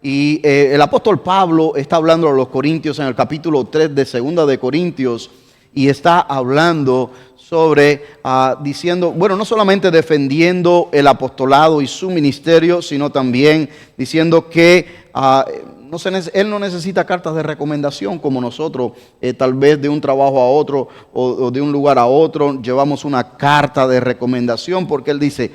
Y el apóstol Pablo está hablando a los Corintios en el capítulo 3 de Segunda de Corintios y está hablando sobre, diciendo, bueno, no solamente defendiendo el apostolado y su ministerio, sino también diciendo que él no necesita cartas de recomendación como nosotros, tal vez de un trabajo a otro o de un lugar a otro, llevamos una carta de recomendación, porque él dice,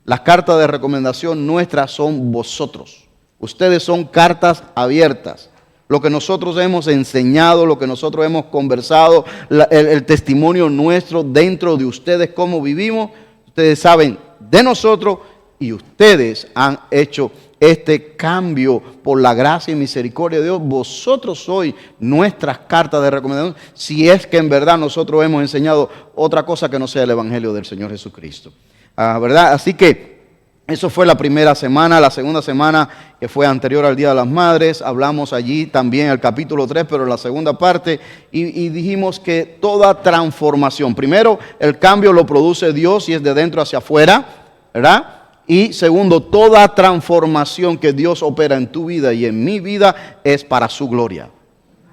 las cartas de recomendación nuestras son vosotros. Ustedes son cartas abiertas. Lo que nosotros hemos enseñado, lo que nosotros hemos conversado, el testimonio nuestro dentro de ustedes, cómo vivimos, ustedes saben de nosotros y ustedes han hecho este cambio por la gracia y misericordia de Dios. Vosotros sois nuestras cartas de recomendación, si es que en verdad nosotros hemos enseñado otra cosa que no sea el Evangelio del Señor Jesucristo. ¿Verdad? Así que eso fue la primera semana. La segunda semana, que fue anterior al Día de las Madres, hablamos allí también el capítulo 3, pero en la segunda parte, y dijimos que toda transformación, primero, el cambio lo produce Dios y es de dentro hacia afuera, ¿verdad? Y segundo, toda transformación que Dios opera en tu vida y en mi vida es para su gloria.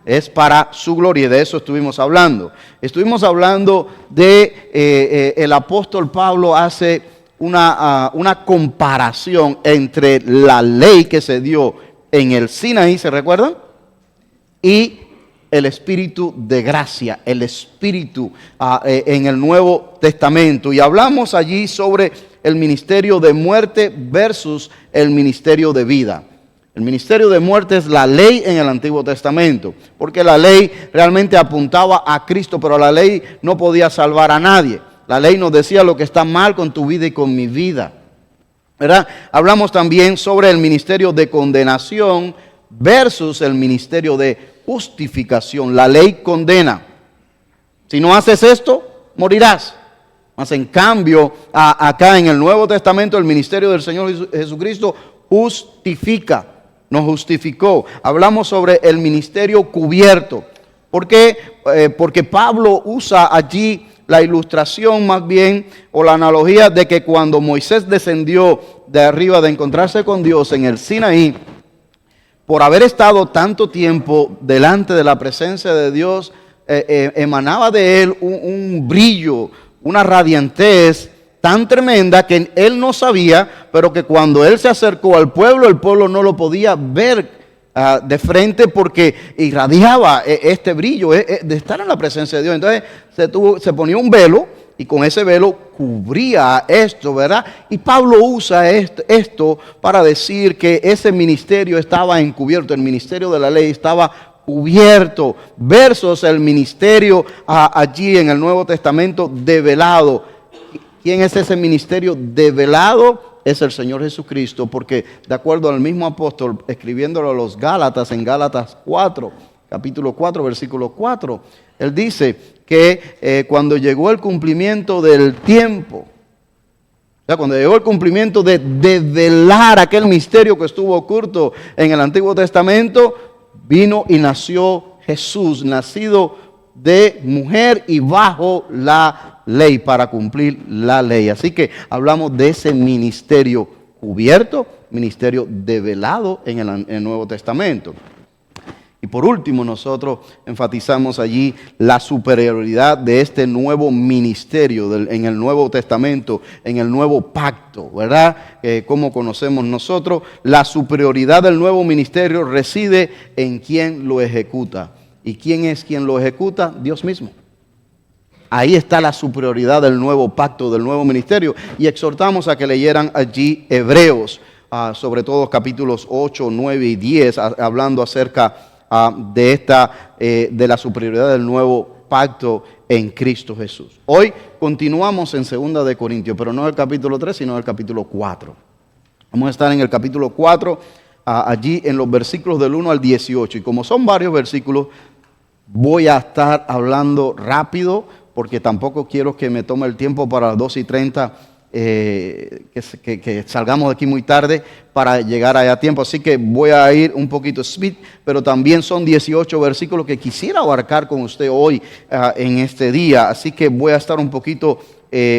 Es para su gloria, y de eso estuvimos hablando. Estuvimos hablando de el apóstol Pablo hace una comparación entre la ley que se dio en el Sinaí, ¿se recuerdan? Y el Espíritu de gracia, el Espíritu en el Nuevo Testamento. Y hablamos allí sobre el ministerio de muerte versus el ministerio de vida. El ministerio de muerte es la ley en el Antiguo Testamento, porque la ley realmente apuntaba a Cristo, pero la ley no podía salvar a nadie. La ley nos decía lo que está mal con tu vida y con mi vida, ¿verdad? Hablamos también sobre el ministerio de condenación versus el ministerio de justificación. La ley condena. Si no haces esto, morirás. Mas en cambio, acá en el Nuevo Testamento, el ministerio del Señor Jesucristo justifica. Nos justificó. Hablamos sobre el ministerio cubierto. ¿Por qué? Porque Pablo usa allí la ilustración más bien, o la analogía de que cuando Moisés descendió de arriba de encontrarse con Dios en el Sinaí, por haber estado tanto tiempo delante de la presencia de Dios, emanaba de él un brillo, una radiantez tan tremenda que él no sabía, pero que cuando él se acercó al pueblo, el pueblo no lo podía ver de frente porque irradiaba este brillo de estar en la presencia de Dios. Entonces se ponía un velo y con ese velo cubría esto, ¿verdad? Y Pablo usa esto para decir que ese ministerio estaba encubierto, el ministerio de la ley estaba cubierto, versus el ministerio allí en el Nuevo Testamento develado. ¿Quién es ese ministerio develado? Es el Señor Jesucristo, porque de acuerdo al mismo apóstol, escribiéndolo a los Gálatas, en Gálatas 4, capítulo 4, versículo 4, él dice que cuando llegó el cumplimiento del tiempo, o sea, cuando llegó el cumplimiento de develar aquel misterio que estuvo oculto en el Antiguo Testamento, vino y nació Jesús, nacido de mujer y bajo la ley, para cumplir la ley. Así que hablamos de ese ministerio cubierto, ministerio develado en el Nuevo Testamento. Y por último, nosotros enfatizamos allí la superioridad de este nuevo ministerio en el Nuevo Testamento, en el nuevo pacto, ¿verdad? Como conocemos nosotros, la superioridad del nuevo ministerio reside en quien lo ejecuta. ¿Y quién es quien lo ejecuta? Dios mismo. Ahí está la superioridad del nuevo pacto, del nuevo ministerio. Y exhortamos a que leyeran allí Hebreos, sobre todo capítulos 8, 9 y 10, hablando acerca de la superioridad del nuevo pacto en Cristo Jesús. Hoy continuamos en 2 de Corintios, pero no el capítulo 3, sino el capítulo 4. Vamos a estar en el capítulo 4, allí en los versículos del 1 al 18. Y como son varios versículos, voy a estar hablando rápido, porque tampoco quiero que me tome el tiempo para las 2:30, que salgamos de aquí muy tarde para llegar allá a tiempo. Así que voy a ir un poquito speed, pero también son 18 versículos que quisiera abarcar con usted hoy en este día. Así que voy a estar un poquito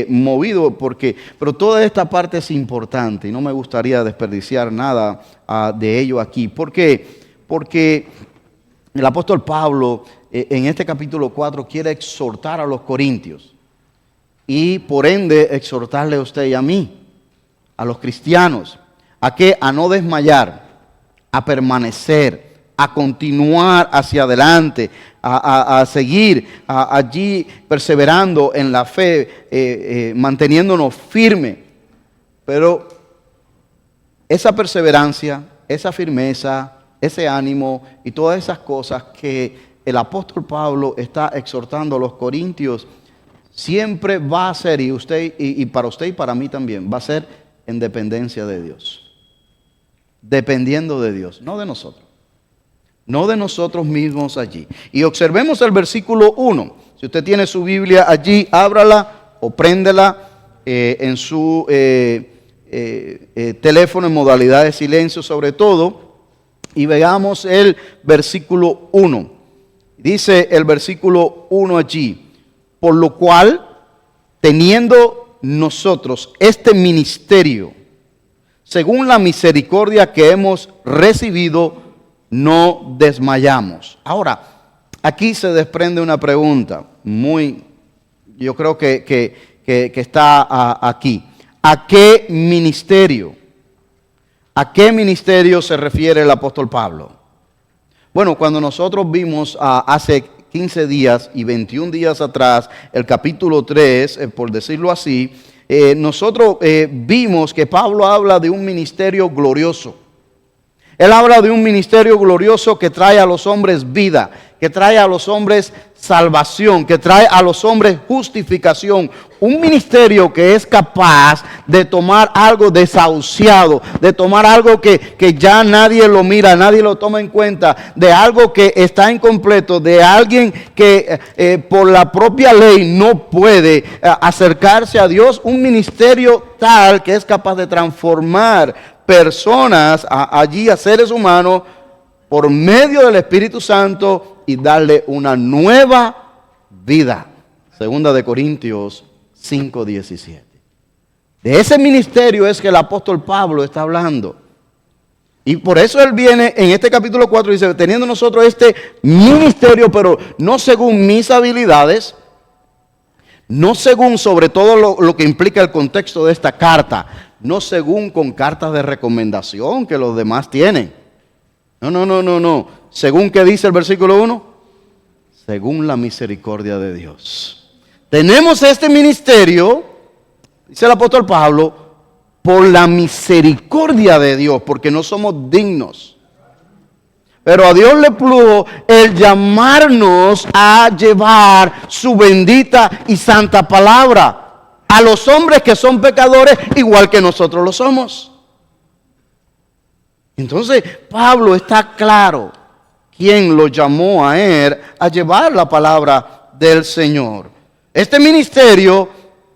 movido, pero toda esta parte es importante y no me gustaría desperdiciar nada de ello aquí. ¿Por qué? Porque el apóstol Pablo en este capítulo 4 quiere exhortar a los corintios y por ende exhortarle a usted y a mí, a los cristianos, ¿a qué? A no desmayar, a permanecer, a continuar hacia adelante, a seguir allí perseverando en la fe, manteniéndonos firmes. Pero esa perseverancia, esa firmeza, ese ánimo y todas esas cosas que el apóstol Pablo está exhortando a los corintios, siempre va a ser, y para usted y para mí también, va a ser en dependencia de Dios. Dependiendo de Dios, no de nosotros. No de nosotros mismos allí. Y observemos el versículo 1. Si usted tiene su Biblia allí, ábrala o préndela en su teléfono en modalidad de silencio sobre todo. Y veamos el versículo 1. Dice el versículo 1 allí: por lo cual, teniendo nosotros este ministerio, según la misericordia que hemos recibido, no desmayamos. Ahora, aquí se desprende una pregunta yo creo que está aquí. ¿A qué ministerio? ¿A qué ministerio se refiere el apóstol Pablo? Bueno, cuando nosotros vimos hace 15 días y 21 días atrás el capítulo 3, por decirlo así, nosotros vimos que Pablo habla de un ministerio glorioso. Él habla de un ministerio glorioso que trae a los hombres vida, que trae a los hombres salvación, que trae a los hombres justificación. Un ministerio que es capaz de tomar algo desahuciado, de tomar algo que ya nadie lo mira, nadie lo toma en cuenta, de algo que está incompleto, de alguien que por la propia ley no puede acercarse a Dios. Un ministerio tal que es capaz de transformar personas allí a seres humanos por medio del Espíritu Santo y darle una nueva vida. Segunda de Corintios 5:17. De ese ministerio es que el apóstol Pablo está hablando. Y por eso él viene en este capítulo 4 y dice: teniendo nosotros este ministerio, pero no según mis habilidades, no según sobre todo lo que implica el contexto de esta carta, no según con cartas de recomendación que los demás tienen. No. ¿Según qué dice el versículo 1? Según la misericordia de Dios. Tenemos este ministerio, dice el apóstol Pablo, por la misericordia de Dios, porque no somos dignos. Pero a Dios le plugo el llamarnos a llevar su bendita y santa palabra a los hombres que son pecadores igual que nosotros lo somos. Entonces Pablo está claro quién lo llamó a él a llevar la palabra del Señor. Este ministerio,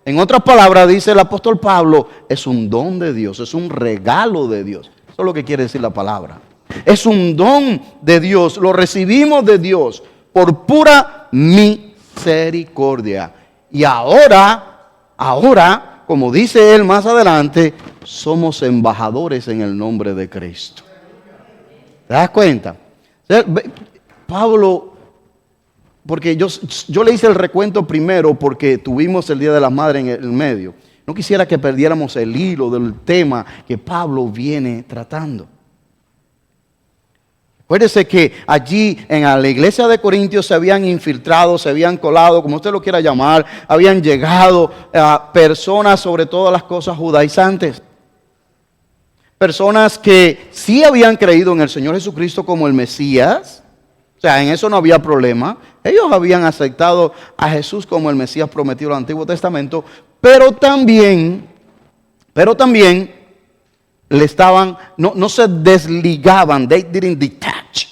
en otras palabras, dice el apóstol Pablo, es un don de Dios, es un regalo de Dios. Eso es lo que quiere decir la palabra. Es un don de Dios, lo recibimos de Dios por pura misericordia. Y ahora, como dice él más adelante, somos embajadores en el nombre de Cristo. ¿Te das cuenta? Pablo, porque yo le hice el recuento primero porque tuvimos el Día de las Madres en el medio. No quisiera que perdiéramos el hilo del tema que Pablo viene tratando. Acuérdese que allí en la iglesia de Corintios se habían infiltrado, se habían colado, como usted lo quiera llamar, habían llegado personas sobre todas las cosas judaizantes. Personas que sí habían creído en el Señor Jesucristo como el Mesías. O sea, en eso no había problema. Ellos habían aceptado a Jesús como el Mesías prometido en el Antiguo Testamento, pero también le estaban, no se desligaban, they didn't detach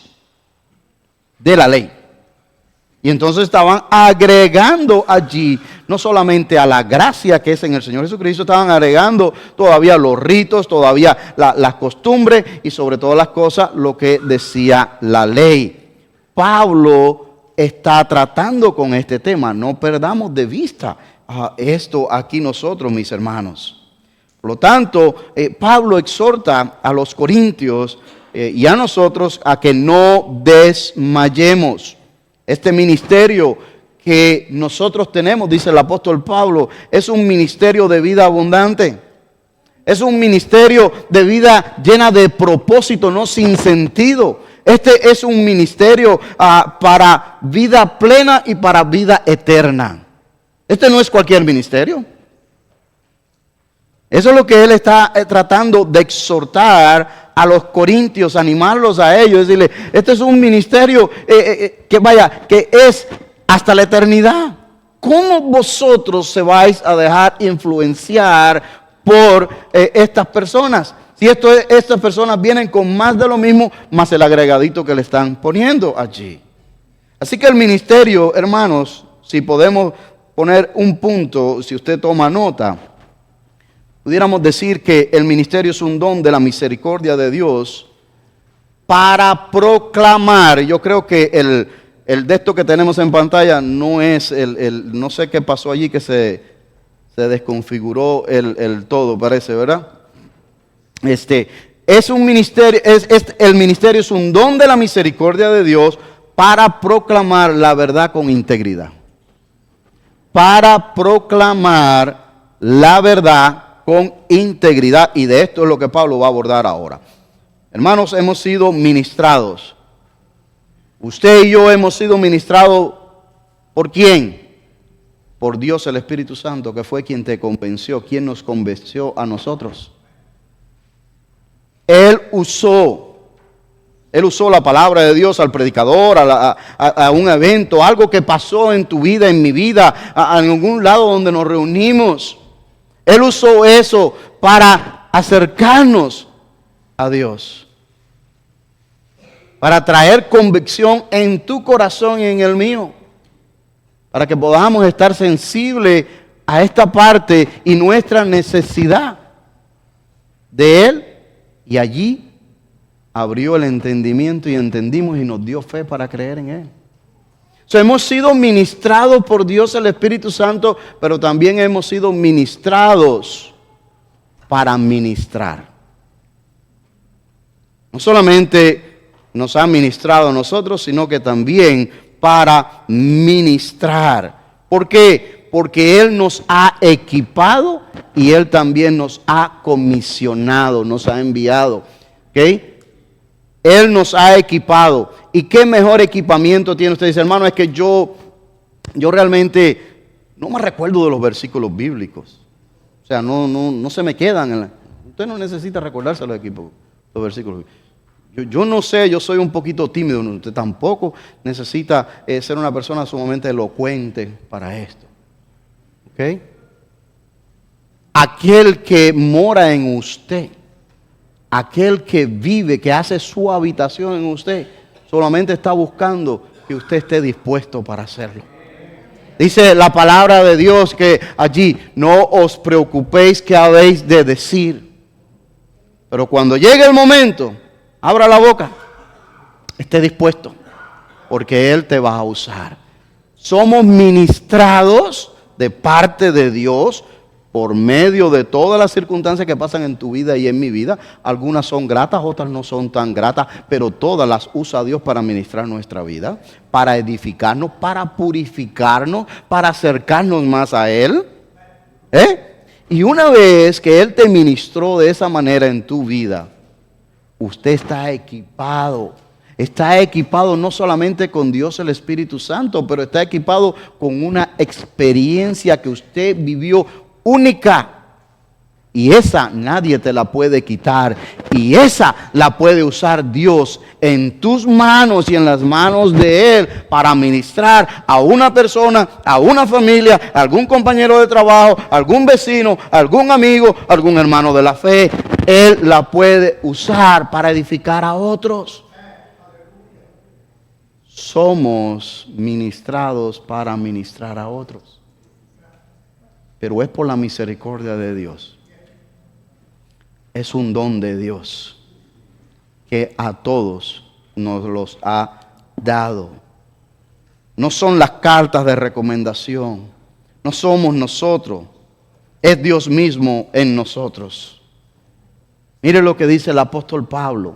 de la ley. Y entonces estaban agregando allí, no solamente a la gracia que es en el Señor Jesucristo, estaban agregando todavía los ritos, todavía las costumbres y sobre todas las cosas lo que decía la ley. Pablo está tratando con este tema, no perdamos de vista esto aquí nosotros, mis hermanos. Por lo tanto, Pablo exhorta a los corintios y a nosotros a que no desmayemos. Este ministerio que nosotros tenemos, dice el apóstol Pablo, es un ministerio de vida abundante. Es un ministerio de vida llena de propósito, no sin sentido. Este es un ministerio para vida plena y para vida eterna. Este no es cualquier ministerio. Eso es lo que él está tratando de exhortar a los corintios, animarlos a ellos, decirle, este es un ministerio que es hasta la eternidad. ¿Cómo vosotros se vais a dejar influenciar por estas personas? Si estas personas vienen con más de lo mismo, más el agregadito que le están poniendo allí. Así que el ministerio, hermanos, si podemos poner un punto, si usted toma nota, pudiéramos decir que el ministerio es un don de la misericordia de Dios para proclamar. Yo creo que el de esto que tenemos en pantalla no es no sé qué pasó allí que se desconfiguró el todo, parece, ¿verdad? Es un ministerio, el ministerio es un don de la misericordia de Dios para proclamar la verdad con integridad. Para proclamar la verdad con integridad, y de esto es lo que Pablo va a abordar ahora. Hermanos, hemos sido ministrados. Usted y yo hemos sido ministrados ¿por quién? Por Dios el Espíritu Santo, que fue quien te convenció, quien nos convenció a nosotros. Él usó la palabra de Dios al predicador, a un evento, algo que pasó en tu vida, en mi vida, a algún lado donde nos reunimos. Él usó eso para acercarnos a Dios, para traer convicción en tu corazón y en el mío, para que podamos estar sensibles a esta parte y nuestra necesidad de Él. Y allí abrió el entendimiento y entendimos y nos dio fe para creer en Él. O sea, hemos sido ministrados por Dios el Espíritu Santo, pero también hemos sido ministrados para ministrar. No solamente nos ha ministrado a nosotros, sino que también para ministrar. ¿Por qué? Porque Él nos ha equipado y Él también nos ha comisionado, nos ha enviado. ¿Ok? Él nos ha equipado. ¿Y qué mejor equipamiento tiene usted? Dice, hermano, es que yo realmente no me recuerdo de los versículos bíblicos. O sea, no se me quedan. Usted no necesita recordarse los versículos bíblicos. Yo no sé, yo soy un poquito tímido. Usted tampoco necesita ser una persona sumamente elocuente para esto. ¿Ok? Aquel que mora en usted, aquel que vive, que hace su habitación en usted, solamente está buscando que usted esté dispuesto para hacerlo. Dice la palabra de Dios que allí no os preocupéis qué habéis de decir. Pero cuando llegue el momento, abra la boca, esté dispuesto, porque Él te va a usar. Somos ministrados de parte de Dios por medio de todas las circunstancias que pasan en tu vida y en mi vida. Algunas son gratas, otras no son tan gratas, pero todas las usa Dios para ministrar nuestra vida, para edificarnos, para purificarnos, para acercarnos más a Él. Y una vez que Él te ministró de esa manera en tu vida, usted está equipado. Está equipado no solamente con Dios el Espíritu Santo, pero está equipado con una experiencia que usted vivió única. Y esa nadie te la puede quitar. Y esa la puede usar Dios en tus manos y en las manos de Él para ministrar a una persona, a una familia, a algún compañero de trabajo, a algún vecino, a algún amigo, a algún hermano de la fe. Él la puede usar para edificar a otros. Somos ministrados para ministrar a otros. Pero es por la misericordia de Dios. Es un don de Dios que a todos nos los ha dado. No son las cartas de recomendación. No somos nosotros, es Dios mismo en nosotros. Mire lo que dice el apóstol Pablo.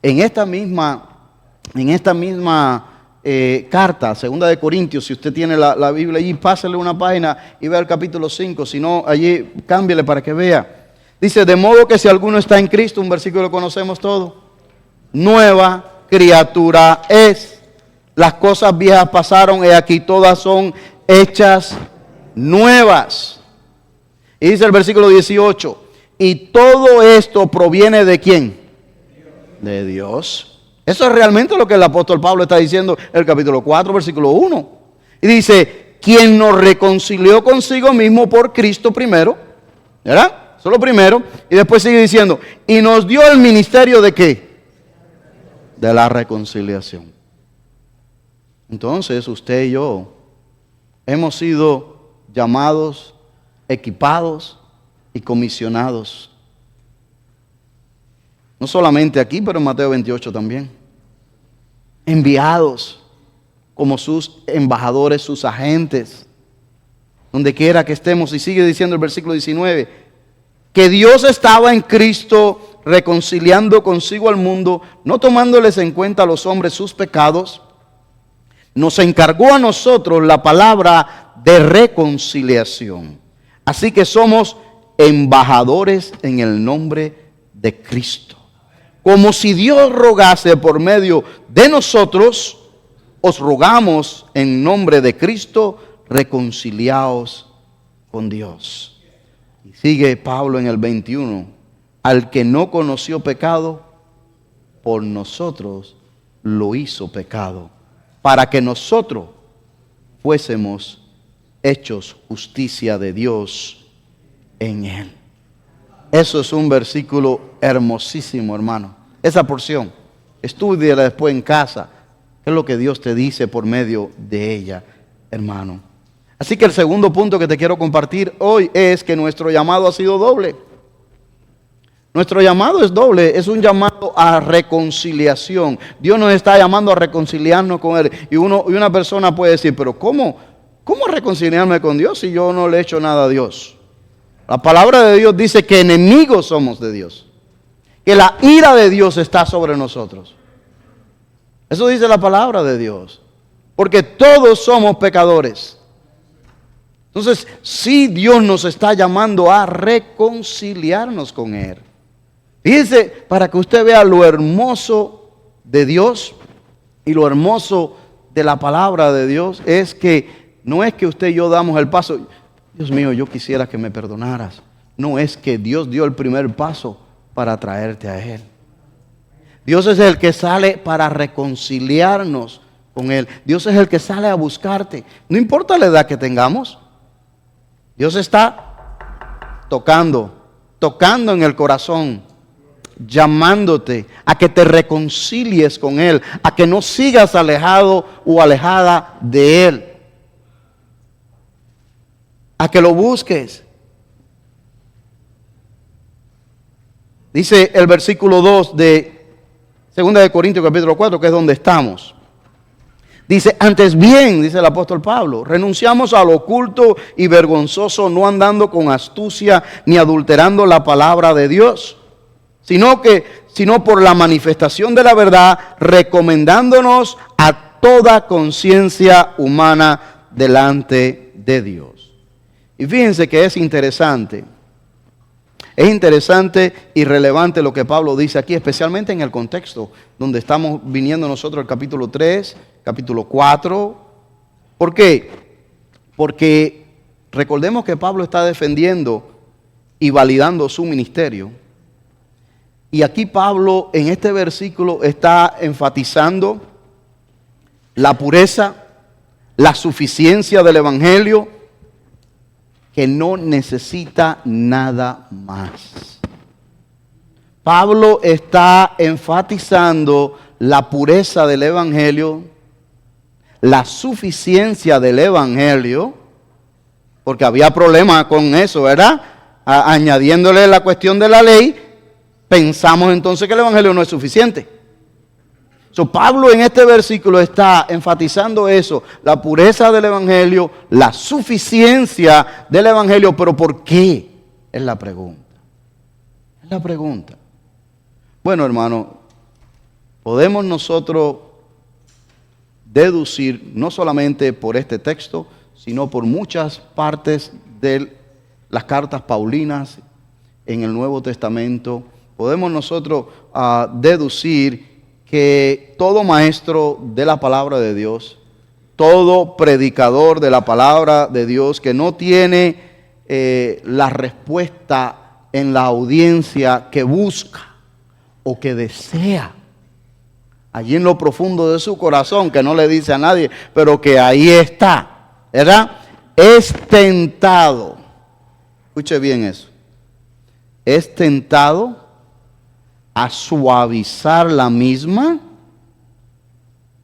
En esta misma carta, 2 de Corintios, si usted tiene la Biblia allí, pásele una página y vea el capítulo 5. Si no, allí cámbiale para que vea. Dice, de modo que si alguno está en Cristo, un versículo que conocemos todo, nueva criatura es. Las cosas viejas pasaron y aquí todas son hechas nuevas. Y dice el versículo 18, y todo esto proviene ¿de quién? De Dios. Eso es realmente lo que el apóstol Pablo está diciendo en el capítulo 4, versículo 1. Y dice, quien nos reconcilió consigo mismo por Cristo primero, ¿verdad? Eso es lo primero. Y después sigue diciendo, y nos dio el ministerio ¿de qué? De la reconciliación. Entonces usted y yo hemos sido llamados, equipados y comisionados. No solamente aquí, pero en Mateo 28 también. Enviados como sus embajadores, sus agentes, donde quiera que estemos. Y sigue diciendo el versículo 19, que Dios estaba en Cristo reconciliando consigo al mundo, no tomándoles en cuenta a los hombres sus pecados, nos encargó a nosotros la palabra de reconciliación. Así que somos embajadores en el nombre de Cristo. Como si Dios rogase por medio de nosotros, os rogamos en nombre de Cristo, reconciliaos con Dios. Y sigue Pablo en el 21, al que no conoció pecado, por nosotros lo hizo pecado, para que nosotros fuésemos hechos justicia de Dios en él. Eso es un versículo hermosísimo, hermano. Esa porción, estúdiala después en casa. ¿Qué es lo que Dios te dice por medio de ella, hermano? Así que el segundo punto que te quiero compartir hoy es que nuestro llamado ha sido doble. Nuestro llamado es doble, es un llamado a reconciliación. Dios nos está llamando a reconciliarnos con Él. Y una persona puede decir, pero ¿cómo reconciliarme con Dios si yo no le he hecho nada a Dios? La palabra de Dios dice que enemigos somos de Dios, que la ira de Dios está sobre nosotros. Eso dice la palabra de Dios, porque todos somos pecadores. Entonces, sí, Dios nos está llamando a reconciliarnos con Él. Fíjense, para que usted vea lo hermoso de Dios y lo hermoso de la palabra de Dios, es que no es que usted y yo damos el paso, Dios mío, yo quisiera que me perdonaras. No, es que Dios dio el primer paso para traerte a Él. Dios es el que sale para reconciliarnos con Él. Dios es el que sale a buscarte. No importa la edad que tengamos. Dios está tocando en el corazón, llamándote a que te reconcilies con Él, a que no sigas alejado o alejada de Él, a que lo busques. Dice el versículo 2 de 2 de Corintios capítulo 4, que es donde estamos. Dice, antes bien, dice el apóstol Pablo, renunciamos a lo oculto y vergonzoso, no andando con astucia ni adulterando la palabra de Dios, sino por la manifestación de la verdad, recomendándonos a toda conciencia humana delante de Dios. Y fíjense que es interesante y relevante lo que Pablo dice aquí, especialmente en el contexto donde estamos viniendo nosotros, el capítulo 3, capítulo 4. ¿Por qué? Porque recordemos que Pablo está defendiendo y validando su ministerio. Y aquí Pablo en este versículo está enfatizando la pureza, la suficiencia del Evangelio, que no necesita nada más. Pablo está enfatizando la pureza del Evangelio, la suficiencia del Evangelio, porque había problema con eso, ¿verdad? Añadiéndole la cuestión de la ley, pensamos entonces que el Evangelio no es suficiente. Pablo en este versículo está enfatizando eso, la pureza del Evangelio, la suficiencia del Evangelio, pero ¿por qué? Es la pregunta. Es la pregunta. Bueno, hermano, podemos nosotros deducir, no solamente por este texto, sino por muchas partes de las cartas paulinas en el Nuevo Testamento, podemos nosotros deducir que todo maestro de la palabra de Dios, todo predicador de la palabra de Dios que no tiene la respuesta en la audiencia que busca o que desea, allí en lo profundo de su corazón, que no le dice a nadie, pero que ahí está, ¿verdad? Es tentado. Escuche bien eso. Es tentado a suavizar la misma,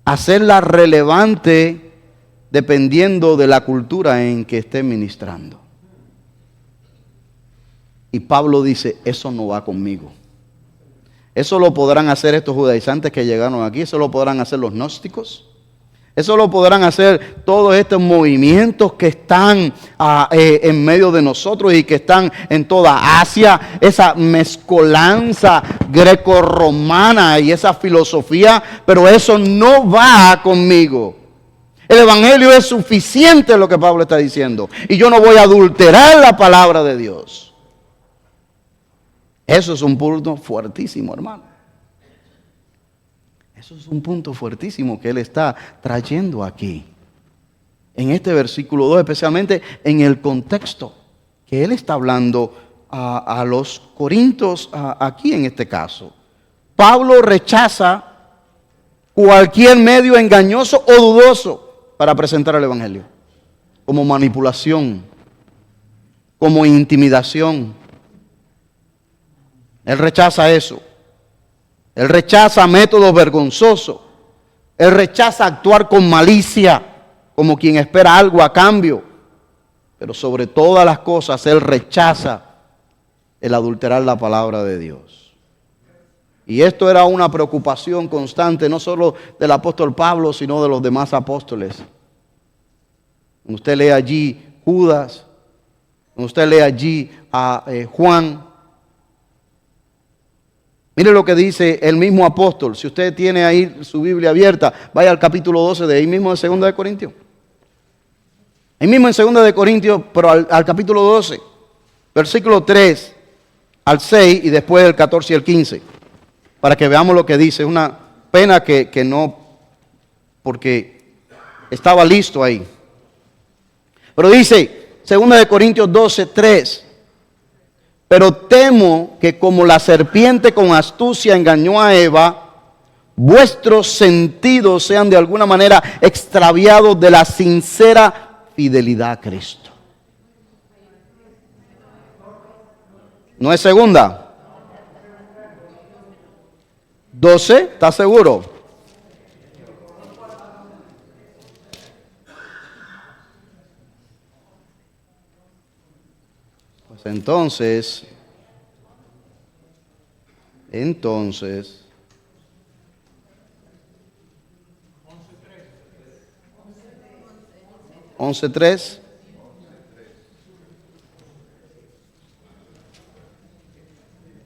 a hacerla relevante dependiendo de la cultura en que esté ministrando. Y Pablo dice, eso no va conmigo. Eso lo podrán hacer estos judaizantes que llegaron aquí, eso lo podrán hacer los gnósticos, eso lo podrán hacer todos estos movimientos que están en medio de nosotros y que están en toda Asia, esa mezcolanza greco-romana y esa filosofía, pero eso no va conmigo. El Evangelio es suficiente, lo que Pablo está diciendo, y yo no voy a adulterar la palabra de Dios. Eso es un punto fuertísimo, hermano. Eso es un punto fuertísimo que él está trayendo aquí. En este versículo 2, especialmente en el contexto que él está hablando a los corintios aquí en este caso. Pablo rechaza cualquier medio engañoso o dudoso para presentar el Evangelio. Como manipulación, como intimidación. Él rechaza eso. Él rechaza métodos vergonzosos. Él rechaza actuar con malicia, como quien espera algo a cambio. Pero sobre todas las cosas, él rechaza el adulterar la palabra de Dios. Y esto era una preocupación constante, no solo del apóstol Pablo, sino de los demás apóstoles. Usted lee allí Judas, usted lee allí a Juan. Mire lo que dice el mismo apóstol. Si usted tiene ahí su Biblia abierta, vaya al capítulo 12 de ahí mismo de 2 de Corintios. Ahí mismo en 2 de Corintios, pero al capítulo 12, versículo 3 al 6 y después el 14 y el 15. Para que veamos lo que dice. Es una pena que no, porque estaba listo ahí. Pero dice, 2 de Corintios 12, 3. Pero temo que como la serpiente con astucia engañó a Eva, vuestros sentidos sean de alguna manera extraviados de la sincera fidelidad a Cristo. ¿No es 2? 12, ¿estás seguro? Pues entonces, 11:3.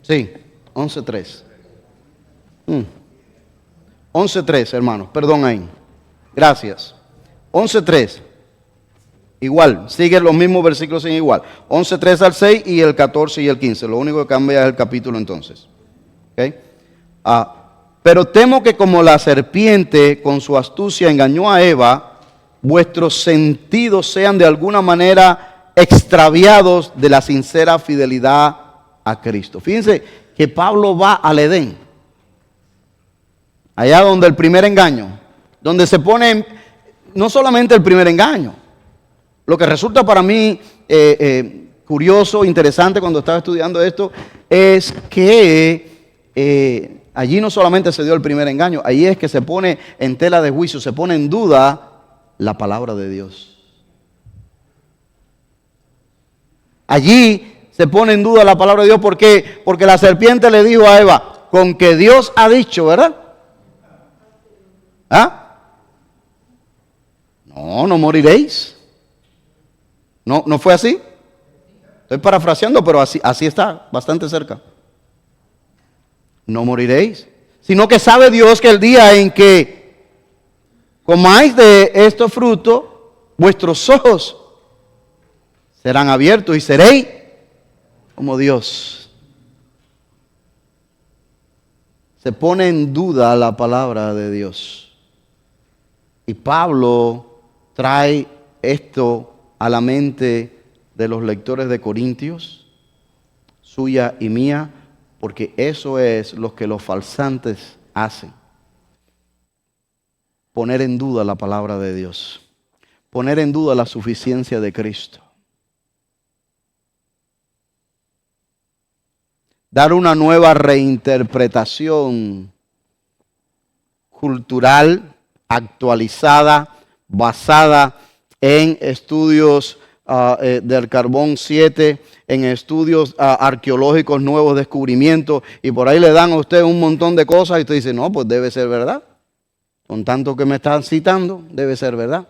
Sí, 11:3. 11:3, hermanos, perdón ahí. Gracias. 11:3. Igual, siguen los mismos versículos en igual. 11:3 al 6 y el 14 y el 15. Lo único que cambia es el capítulo entonces. ¿Okay? Pero temo que como la serpiente con su astucia engañó a Eva, vuestros sentidos sean de alguna manera extraviados de la sincera fidelidad a Cristo. Fíjense que Pablo va al Edén, allá donde el primer engaño, donde se pone no solamente el primer engaño. Lo que resulta para mí curioso, interesante cuando estaba estudiando esto, es que allí no solamente se dio el primer engaño, ahí es que se pone en tela de juicio, se pone en duda la palabra de Dios. Allí se pone en duda la palabra de Dios. ¿Por qué? Porque la serpiente le dijo a Eva, con que Dios ha dicho, ¿verdad? ¿Ah? No, no moriréis. No, no fue así. Estoy parafraseando, pero así está, bastante cerca. No moriréis, sino que sabe Dios que el día en que comáis de estos frutos, vuestros ojos serán abiertos y seréis como Dios. Se pone en duda la palabra de Dios. Y Pablo trae esto a la mente de los lectores de Corintios, suya y mía, porque eso es lo que los falsantes hacen. Poner en duda la palabra de Dios. Poner en duda la suficiencia de Cristo. Dar una nueva reinterpretación cultural, actualizada, basada en estudios del carbón 7, en estudios arqueológicos, nuevos descubrimientos, y por ahí le dan a usted un montón de cosas y usted dice, no, pues debe ser verdad. Con tanto que me están citando, debe ser verdad.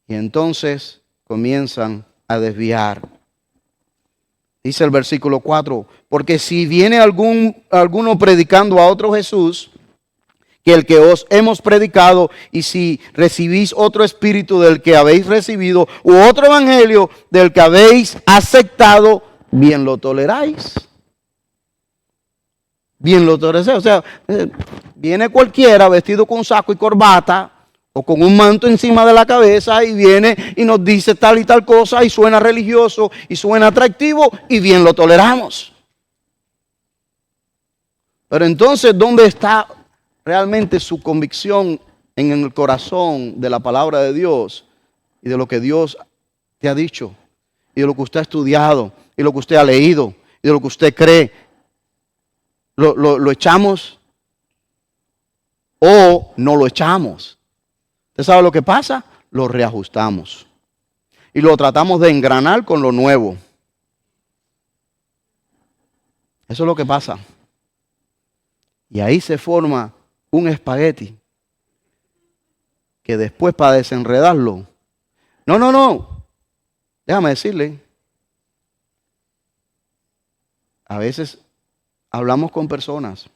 Y entonces comienzan a desviar. Dice el versículo 4, porque si viene alguno predicando a otro Jesús, que el que os hemos predicado, y si recibís otro espíritu del que habéis recibido, u otro evangelio del que habéis aceptado, bien lo toleráis. Bien lo toleráis. O sea, viene cualquiera vestido con saco y corbata, o con un manto encima de la cabeza, y viene y nos dice tal y tal cosa, y suena religioso, y suena atractivo, y bien lo toleramos. Pero entonces, ¿dónde está realmente su convicción en el corazón de la palabra de Dios y de lo que Dios te ha dicho y de lo que usted ha estudiado y lo que usted ha leído y de lo que usted cree? ¿Lo echamos o no lo echamos? ¿Usted sabe lo que pasa? Lo reajustamos y lo tratamos de engranar con lo nuevo. Eso es lo que pasa. Y ahí se forma un espagueti que después, para desenredarlo, no, déjame decirle, a veces hablamos con personas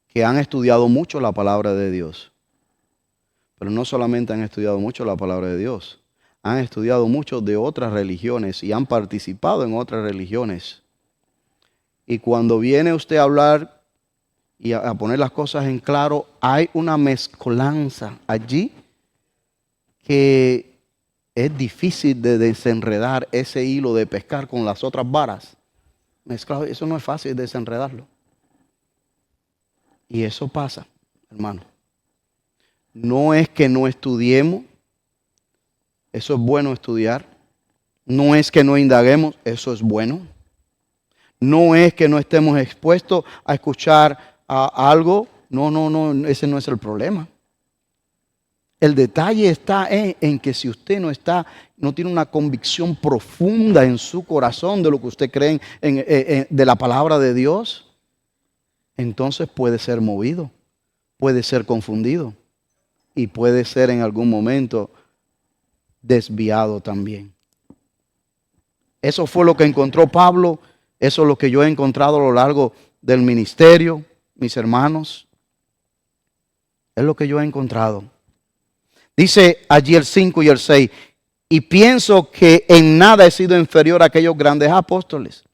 que han estudiado mucho la palabra de Dios, pero no solamente han estudiado mucho la palabra de Dios, han estudiado mucho de otras religiones y han participado en otras religiones. Y cuando viene usted a hablar y a poner las cosas en claro, hay una mezcolanza allí que es difícil de desenredar ese hilo de pescar con las otras varas. Mezclado, eso no es fácil desenredarlo. Y eso pasa, hermano. No es que no estudiemos, eso es bueno estudiar. No es que no indaguemos, eso es bueno. No es que no estemos expuestos a escuchar algo, no, ese no es el problema. El detalle está en que si usted no tiene una convicción profunda en su corazón de lo que usted cree de la palabra de Dios, entonces puede ser movido, puede ser confundido y puede ser en algún momento desviado también. Eso fue lo que encontró Pablo, eso es lo que yo he encontrado a lo largo del ministerio, mis hermanos. Es lo que yo he encontrado. Dice allí el 5 y el 6, y pienso que en nada he sido inferior a aquellos grandes apóstoles,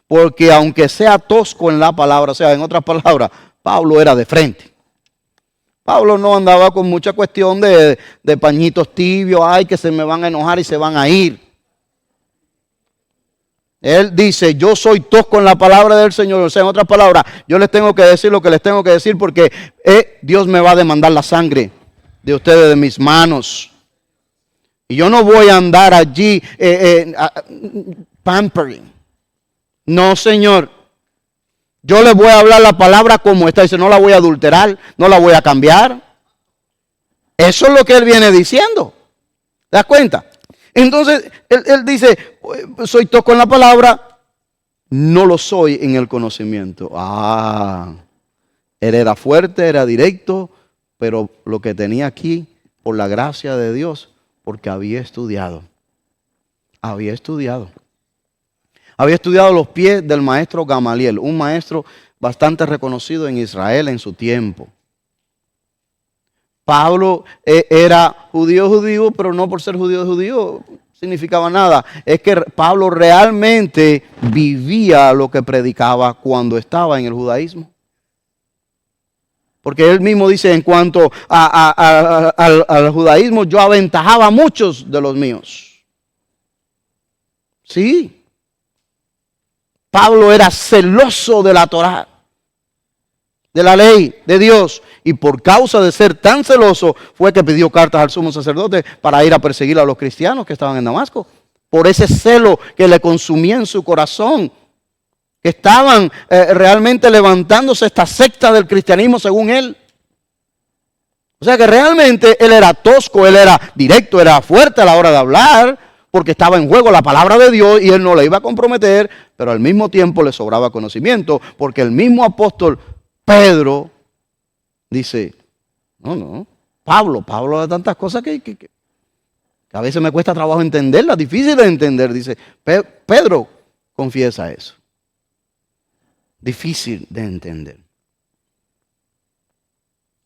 porque aunque sea tosco en la palabra, o sea, en otras palabras, Pablo era de frente. Pablo no andaba con mucha cuestión de pañitos tibios, ay, que se me van a enojar y se van a ir. Él dice, yo soy tosco en la palabra del Señor. O sea, en otras palabras, yo les tengo que decir lo que les tengo que decir porque Dios me va a demandar la sangre de ustedes de mis manos. Y yo no voy a andar allí pampering. No, Señor. Yo les voy a hablar la palabra como está. Dice, no la voy a adulterar, no la voy a cambiar. Eso es lo que él viene diciendo. ¿Te das cuenta? Entonces, él dice, soy tosco en la palabra, no lo soy en el conocimiento. Él era fuerte, era directo, pero lo que tenía aquí, por la gracia de Dios, porque había estudiado. Había estudiado. Había estudiado los pies del maestro Gamaliel, un maestro bastante reconocido en Israel en su tiempo. Pablo era judío, pero no por ser judío significaba nada. Es que Pablo realmente vivía lo que predicaba cuando estaba en el judaísmo. Porque él mismo dice, en cuanto al judaísmo, yo aventajaba a muchos de los míos. Sí. Pablo era celoso de la Torá, de la ley de Dios. Y por causa de ser tan celoso, fue que pidió cartas al sumo sacerdote para ir a perseguir a los cristianos que estaban en Damasco. Por ese celo que le consumía en su corazón. Que estaban realmente levantándose esta secta del cristianismo según él. O sea que realmente él era tosco, él era directo, era fuerte a la hora de hablar, porque estaba en juego la palabra de Dios y él no le iba a comprometer, pero al mismo tiempo le sobraba conocimiento, porque el mismo apóstol Pedro dice, no, Pablo de tantas cosas que a veces me cuesta trabajo entenderlas, difícil de entender, dice, Pedro confiesa eso. Difícil de entender.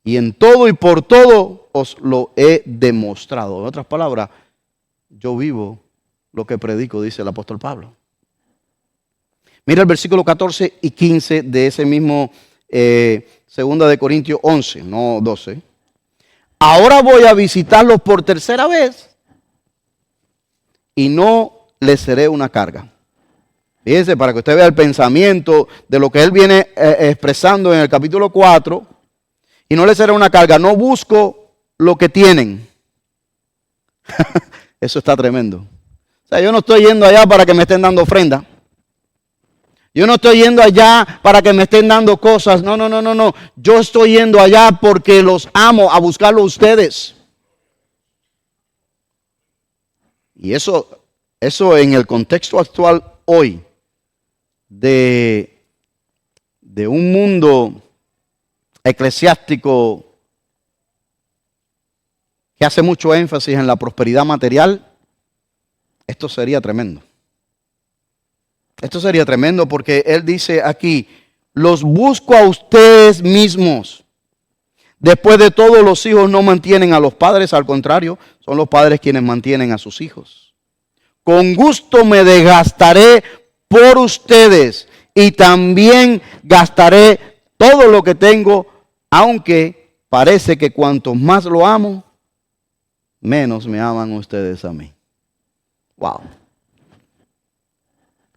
Y en todo y por todo os lo he demostrado. En otras palabras, yo vivo lo que predico, dice el apóstol Pablo. Mira el versículo 14 y 15 de ese mismo 2 de Corintios 11, no 12. Ahora voy a visitarlos por tercera vez y no les seré una carga. Fíjense, para que usted vea el pensamiento de lo que él viene expresando en el capítulo 4. Y no les será una carga. No busco lo que tienen. Eso está tremendo. O sea, yo no estoy yendo allá para que me estén dando ofrenda. Yo no estoy yendo allá para que me estén dando cosas. No. Yo estoy yendo allá porque los amo, a buscarlo a ustedes. Y eso en el contexto actual hoy de un mundo eclesiástico que hace mucho énfasis en la prosperidad material, esto sería tremendo. Esto sería tremendo porque él dice aquí, los busco a ustedes mismos. Después de todo, los hijos no mantienen a los padres, al contrario, son los padres quienes mantienen a sus hijos. Con gusto me desgastaré por ustedes y también gastaré todo lo que tengo, aunque parece que cuantos más lo amo, menos me aman ustedes a mí. Wow.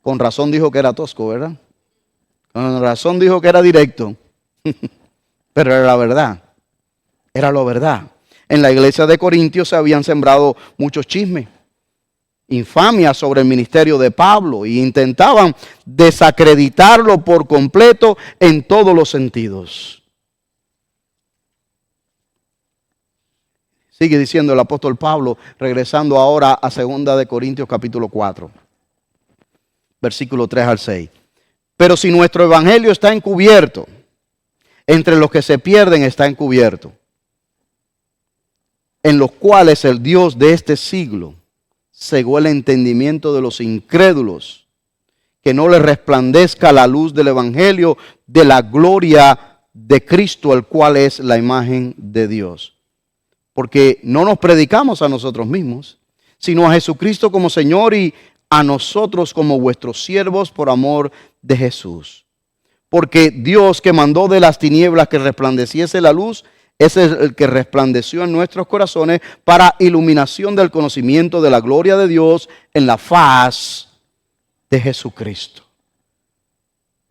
Con razón dijo que era tosco, ¿verdad? Con razón dijo que era directo. Pero era la verdad. Era la verdad. En la iglesia de Corintios se habían sembrado muchos chismes, infamias sobre el ministerio de Pablo, y intentaban desacreditarlo por completo en todos los sentidos. Sigue diciendo el apóstol Pablo, regresando ahora a 2 de Corintios capítulo 4, versículo 3 al 6. Pero si nuestro evangelio está encubierto, entre los que se pierden está encubierto, en los cuales el Dios de este siglo cegó el entendimiento de los incrédulos, que no les resplandezca la luz del evangelio de la gloria de Cristo, el cual es la imagen de Dios. Porque no nos predicamos a nosotros mismos, sino a Jesucristo como Señor y a nosotros como vuestros siervos por amor de Jesús. Porque Dios, que mandó de las tinieblas que resplandeciese la luz, es el que resplandeció en nuestros corazones para iluminación del conocimiento de la gloria de Dios en la faz de Jesucristo.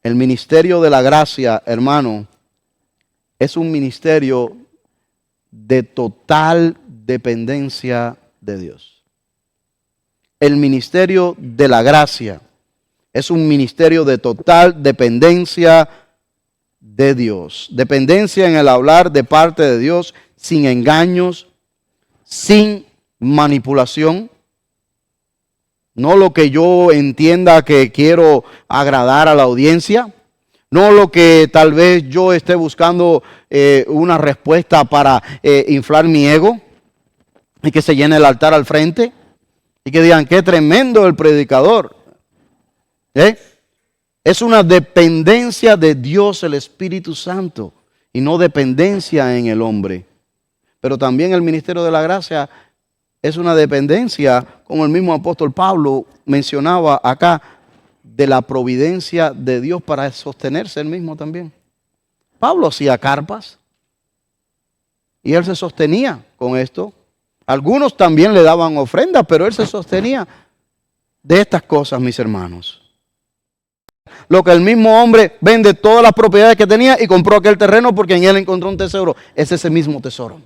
El ministerio de la gracia, hermano, es un ministerio de total dependencia de Dios. El ministerio de la gracia es un ministerio de total dependencia de Dios. Dependencia en el hablar de parte de Dios, sin engaños, sin manipulación. No lo que yo entienda que quiero agradar a la audiencia, no lo que tal vez yo esté buscando una respuesta para inflar mi ego y que se llene el altar al frente y que digan, qué tremendo el predicador. Es una dependencia de Dios, el Espíritu Santo, y no dependencia en el hombre. Pero también el ministerio de la gracia es una dependencia, como el mismo apóstol Pablo mencionaba acá, de la providencia de Dios para sostenerse él mismo también. Pablo hacía carpas y él se sostenía con esto. Algunos también le daban ofrendas, pero él se sostenía de estas cosas, mis hermanos. Lo que el mismo hombre vende todas las propiedades que tenía y compró aquel terreno porque en él encontró un tesoro. Es ese mismo tesoro.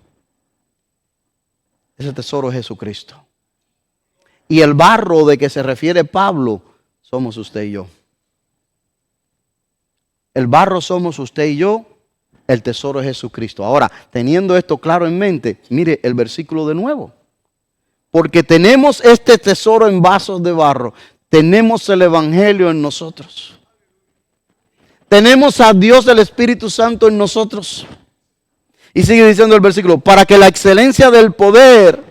Ese tesoro es Jesucristo. Y el barro de que se refiere Pablo somos usted y yo. El barro somos usted y yo. El tesoro es Jesucristo. Ahora, teniendo esto claro en mente, mire el versículo de nuevo. Porque tenemos este tesoro en vasos de barro. Tenemos el Evangelio en nosotros. Tenemos a Dios el Espíritu Santo en nosotros. Y sigue diciendo el versículo, para que la excelencia del poder,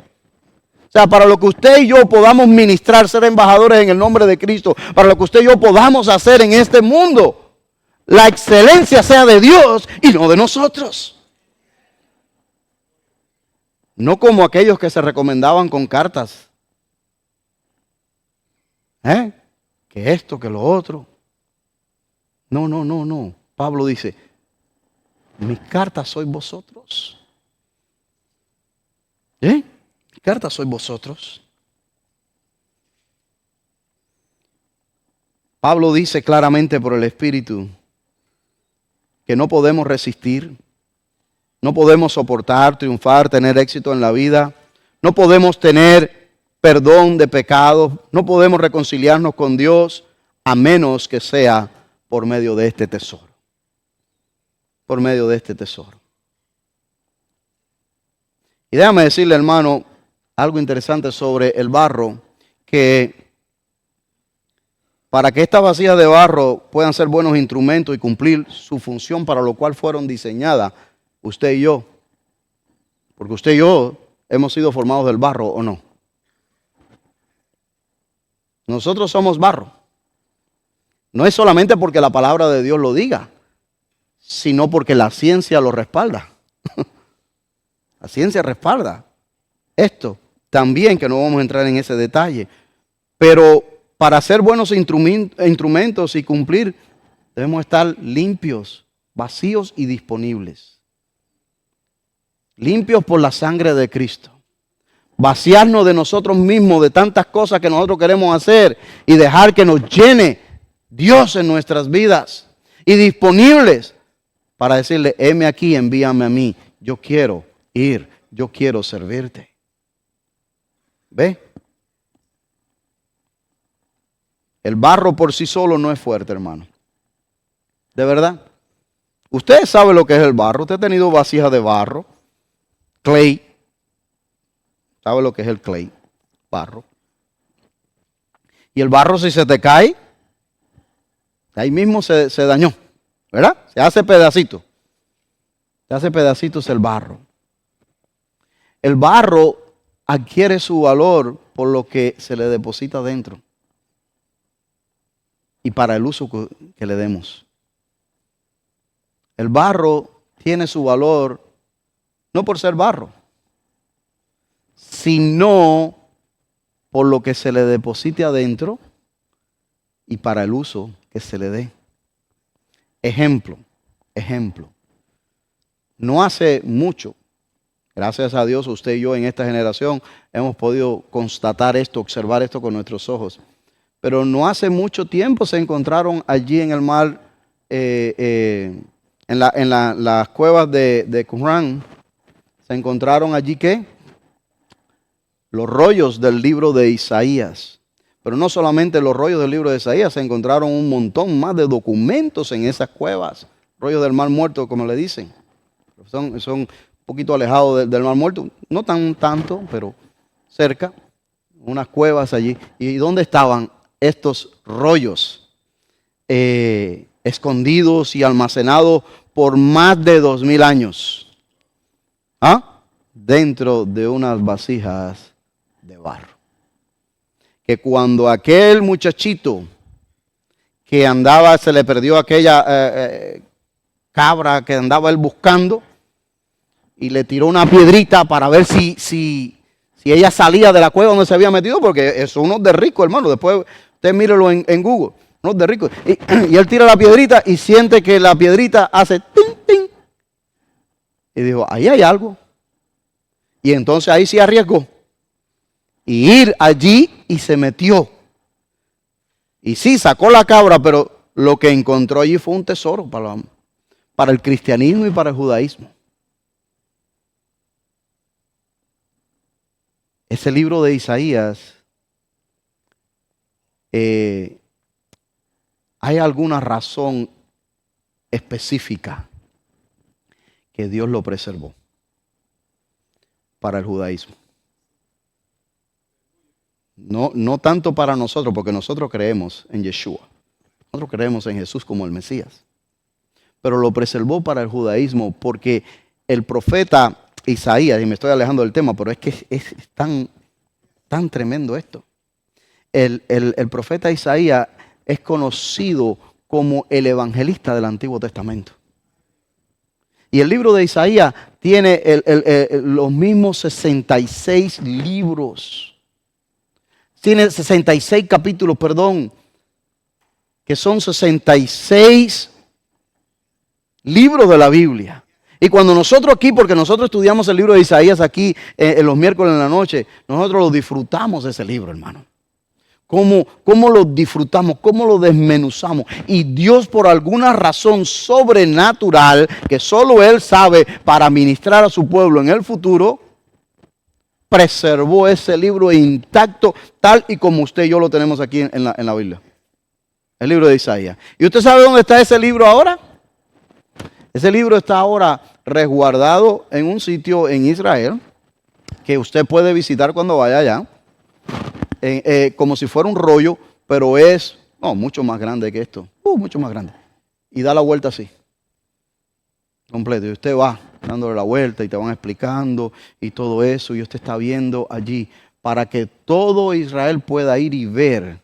o sea, para lo que usted y yo podamos ministrar, ser embajadores en el nombre de Cristo, para lo que usted y yo podamos hacer en este mundo, la excelencia sea de Dios y no de nosotros. No como aquellos que se recomendaban con cartas. Que esto, que lo otro. No. Pablo dice, mis cartas sois vosotros. Mis cartas sois vosotros. Pablo dice claramente por el Espíritu que no podemos resistir, no podemos soportar, triunfar, tener éxito en la vida, no podemos tener perdón de pecados, no podemos reconciliarnos con Dios a menos que sea por medio de este tesoro. Por medio de este tesoro. Y déjame decirle, hermano, algo interesante sobre el barro, que para que estas vasijas de barro puedan ser buenos instrumentos y cumplir su función para lo cual fueron diseñadas, usted y yo, porque usted y yo hemos sido formados del barro, ¿o no? Nosotros somos barro. No es solamente porque la palabra de Dios lo diga, sino porque la ciencia lo respalda. La ciencia respalda esto también, que no vamos a entrar en ese detalle. Pero para ser buenos instrumentos y cumplir, debemos estar limpios, vacíos y disponibles. Limpios por la sangre de Cristo. Vaciarnos de nosotros mismos, de tantas cosas que nosotros queremos hacer y dejar que nos llene Dios en nuestras vidas. Y disponibles para decirle, heme aquí, envíame a mí. Yo quiero ir, yo quiero servirte. ¿Ve? El barro por sí solo no es fuerte, hermano. ¿De verdad? Usted sabe lo que es el barro. Usted ha tenido vasijas de barro. Clay. ¿Sabe lo que es el clay? Barro. Y el barro, si se te cae, ahí mismo se dañó. ¿Verdad? Se hace pedacito. Se hace pedacitos el barro. El barro adquiere su valor por lo que se le deposita dentro. Y para el uso que le demos. El barro tiene su valor no por ser barro, sino por lo que se le deposite adentro y para el uso que se le dé. Ejemplo. No hace mucho, gracias a Dios, usted y yo en esta generación hemos podido constatar esto, observar esto con nuestros ojos. Pero no hace mucho tiempo se encontraron allí en el mar, en las cuevas de Qumran, se encontraron allí ¿qué? Los rollos del libro de Isaías. Pero no solamente los rollos del libro de Isaías, se encontraron un montón más de documentos en esas cuevas, rollos del mar muerto, como le dicen. Son un poquito alejados del mar muerto, no tanto, pero cerca, unas cuevas allí. ¿Y dónde estaban estos rollos? escondidos y almacenados por más de 2000 años. Dentro de unas vasijas de barro. Que cuando aquel muchachito que andaba, se le perdió aquella cabra que andaba él buscando, y le tiró una piedrita para ver si ella salía de la cueva donde se había metido, porque son unos de ricos, hermano. Después usted mírelo en Google, unos de ricos. Y él tira la piedrita y siente que la piedrita hace ting, ting. Y dijo, ahí hay algo. Y entonces ahí sí arriesgó. Y ir allí y se metió. Y sí, sacó la cabra, pero lo que encontró allí fue un tesoro para el cristianismo y para el judaísmo. Ese libro de Isaías, hay alguna razón específica que Dios lo preservó para el judaísmo. No tanto para nosotros, porque nosotros creemos en Yeshua. Nosotros creemos en Jesús como el Mesías. Pero lo preservó para el judaísmo porque el profeta Isaías, y me estoy alejando del tema, pero es que es tan tremendo esto. El profeta Isaías es conocido como el evangelista del Antiguo Testamento. Y el libro de Isaías tiene los mismos 66 libros. Tiene 66 capítulos, que son 66 libros de la Biblia. Y cuando nosotros aquí, porque nosotros estudiamos el libro de Isaías aquí en los miércoles en la noche, nosotros lo disfrutamos ese libro, hermano. ¿Cómo lo disfrutamos? ¿Cómo lo desmenuzamos? Y Dios, por alguna razón sobrenatural que solo Él sabe para ministrar a su pueblo en el futuro, preservó ese libro intacto, tal y como usted y yo lo tenemos aquí en la Biblia. El libro de Isaías. ¿Y usted sabe dónde está ese libro ahora? Ese libro está ahora resguardado en un sitio en Israel que usted puede visitar cuando vaya allá. Como si fuera un rollo, pero es mucho más grande que esto. Mucho más grande. Y da la vuelta así. Completo. Y usted va dándole la vuelta y te van explicando y todo eso. Y usted está viendo allí para que todo Israel pueda ir y ver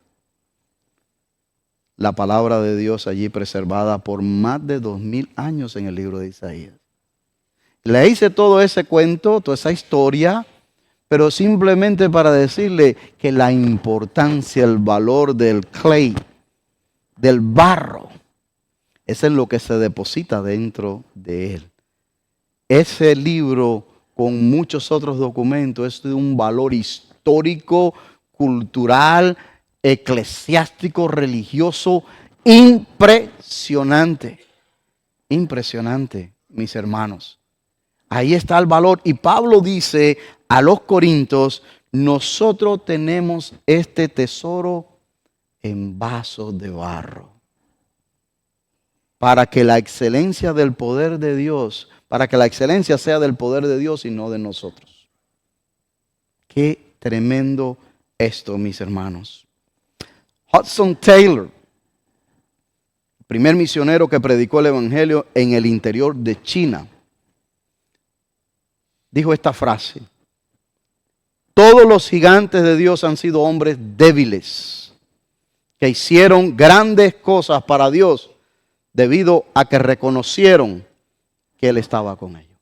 la palabra de Dios allí preservada por más de 2000 años en el libro de Isaías. Le hice todo ese cuento, toda esa historia, pero simplemente para decirle que la importancia, el valor del clay, del barro, es en lo que se deposita dentro de él. Ese libro, con muchos otros documentos, es de un valor histórico, cultural, eclesiástico, religioso, impresionante. Impresionante, mis hermanos. Ahí está el valor. Y Pablo dice a los corintios, nosotros tenemos este tesoro en vasos de barro. Para que la excelencia del poder de Dios, para que la excelencia sea del poder de Dios y no de nosotros. Qué tremendo esto, mis hermanos. Hudson Taylor, primer misionero que predicó el evangelio en el interior de China, dijo esta frase: todos los gigantes de Dios han sido hombres débiles que hicieron grandes cosas para Dios debido a que reconocieron que Él estaba con ellos.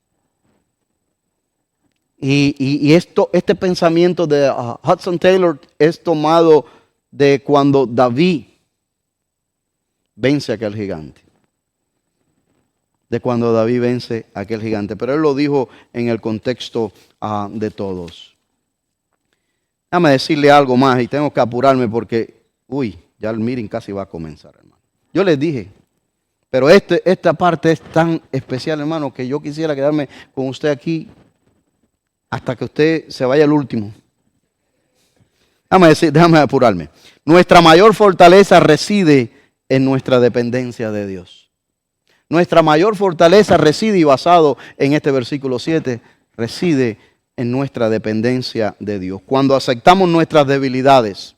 Y este pensamiento de Hudson Taylor es tomado de cuando David vence a aquel gigante. De cuando David vence a aquel gigante. Pero él lo dijo en el contexto de todos. Déjame decirle algo más y tengo que apurarme porque, ya el meeting casi va a comenzar, hermano. Yo les dije, pero esta parte es tan especial, hermano, que yo quisiera quedarme con usted aquí hasta que usted se vaya al último. Déjame apurarme. Nuestra mayor fortaleza reside en nuestra dependencia de Dios. Nuestra mayor fortaleza reside, y basado en este versículo 7, reside en nuestra dependencia de Dios. Cuando aceptamos nuestras debilidades,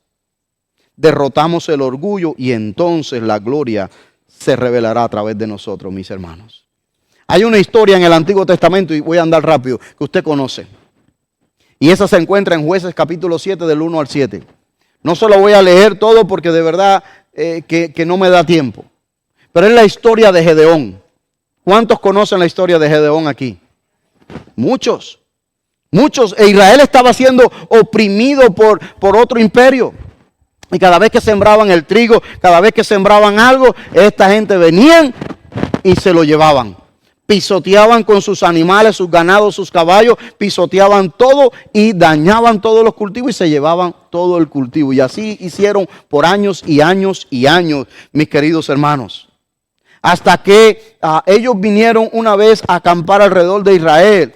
derrotamos el orgullo y entonces la gloria se revelará a través de nosotros, mis hermanos. Hay una historia en el Antiguo Testamento, y voy a andar rápido, que usted conoce. Y esa se encuentra en Jueces capítulo 7 del 1 al 7. No se lo voy a leer todo porque de verdad que no me da tiempo. Pero es la historia de Gedeón. ¿Cuántos conocen la historia de Gedeón aquí? Muchos. Muchos. E Israel estaba siendo oprimido por otro imperio. Y cada vez que sembraban el trigo, cada vez que sembraban algo, esta gente venían y se lo llevaban. Pisoteaban con sus animales, sus ganados, sus caballos, pisoteaban todo y dañaban todos los cultivos y se llevaban todo el cultivo. Y así hicieron por años y años y años, mis queridos hermanos. Hasta que ellos vinieron una vez a acampar alrededor de Israel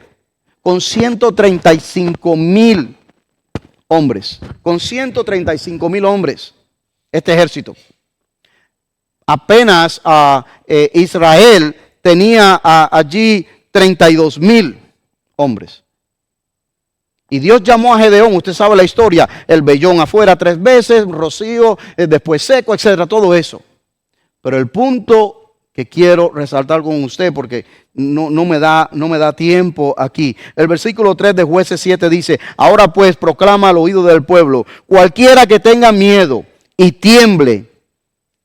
con 135,000 hombres. Con 135,000 hombres, este ejército. Apenas Israel tenía allí 32,000 hombres. Y Dios llamó a Gedeón, usted sabe la historia, el vellón afuera 3 veces, rocío, después seco, etcétera, todo eso. Pero el punto que quiero resaltar con usted, porque no me da tiempo aquí. El versículo 3 de Jueces 7 dice: ahora pues proclama al oído del pueblo, cualquiera que tenga miedo y tiemble,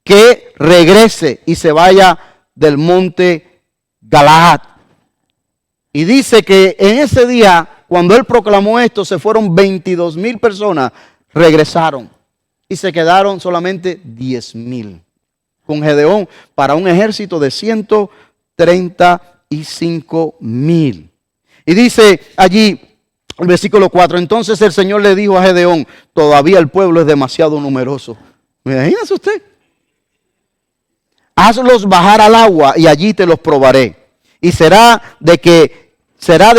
que regrese y se vaya del monte Galaad. Y dice que en ese día, cuando él proclamó esto, se fueron 22,000 personas, regresaron y se quedaron solamente 10,000. Con Gedeón para un ejército de 135,000. Y dice allí, el versículo 4, entonces el Señor le dijo a Gedeón: todavía el pueblo es demasiado numeroso. Imagínese usted. Hazlos bajar al agua y allí te los probaré. Y será de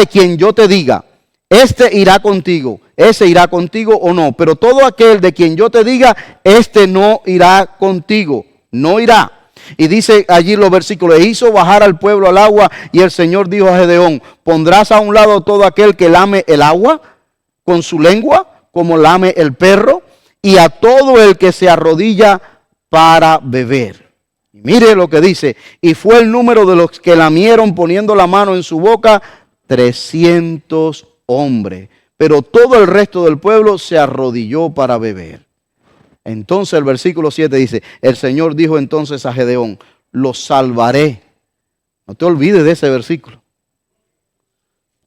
quien yo te diga, este irá contigo, ese irá contigo o no. Pero todo aquel de quien yo te diga, este no irá contigo. No irá. Y dice allí los versículos: e hizo bajar al pueblo al agua, y el Señor dijo a Gedeón: ¿pondrás a un lado todo aquel que lame el agua con su lengua, como lame el perro, y a todo el que se arrodilla para beber? Y mire lo que dice: y fue el número de los que lamieron poniendo la mano en su boca 300 hombres, pero todo el resto del pueblo se arrodilló para beber. Entonces el versículo 7 dice: el Señor dijo entonces a Gedeón: los salvaré. No te olvides de ese versículo.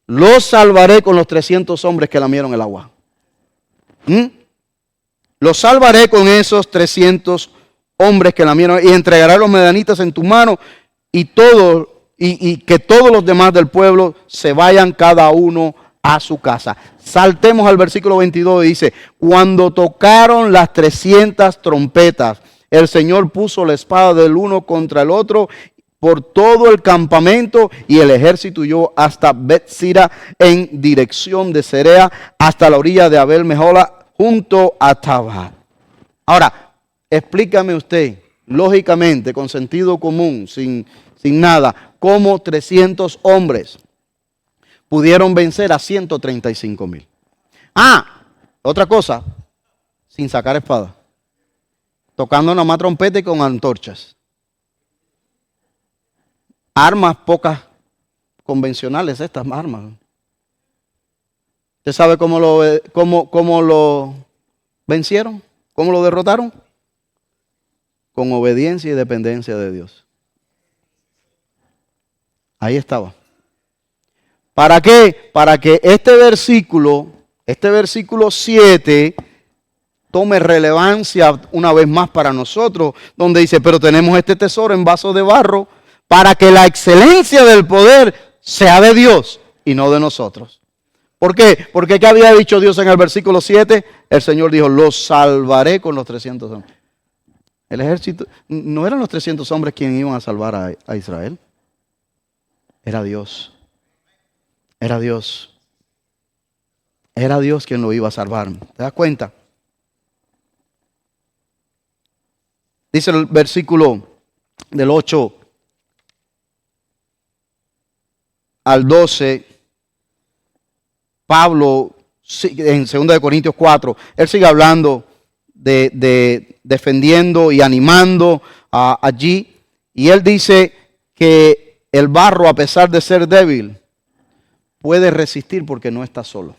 Los salvaré con los 300 hombres que lamieron el agua. Los salvaré con esos 300 hombres que lamieron, y entregaré los medianitas en tu mano, y que todos los demás del pueblo se vayan cada uno a su casa. Saltemos al versículo 22 y dice: cuando tocaron las 300 trompetas, el Señor puso la espada del uno contra el otro por todo el campamento, y el ejército huyó hasta Betsira en dirección de Cerea, hasta la orilla de Abel Mehola, junto a Tabar. Ahora, explícame usted, lógicamente, con sentido común, sin nada, cómo 300 hombres pudieron vencer a 135,000. Otra cosa, sin sacar espada, tocando nada más trompeta y con antorchas. Armas pocas convencionales, estas armas. ¿Usted sabe cómo lo vencieron? ¿Cómo lo derrotaron? Con obediencia y dependencia de Dios. Ahí estaba. ¿Para qué? Para que este versículo 7 tome relevancia una vez más para nosotros, donde dice: pero tenemos este tesoro en vasos de barro, para que la excelencia del poder sea de Dios y no de nosotros. ¿Por qué? Porque ¿qué había dicho Dios en el versículo 7? El Señor dijo: los salvaré con los 300 hombres. El ejército, no eran los 300 hombres quienes iban a salvar a Israel. Era Dios. Era Dios. Era Dios quien lo iba a salvar. ¿Te das cuenta? Dice el versículo del 8 al 12, Pablo, en 2 Corintios 4, él sigue hablando de defendiendo y animando allí. Y él dice que el barro, a pesar de ser débil, puede resistir porque no está solo.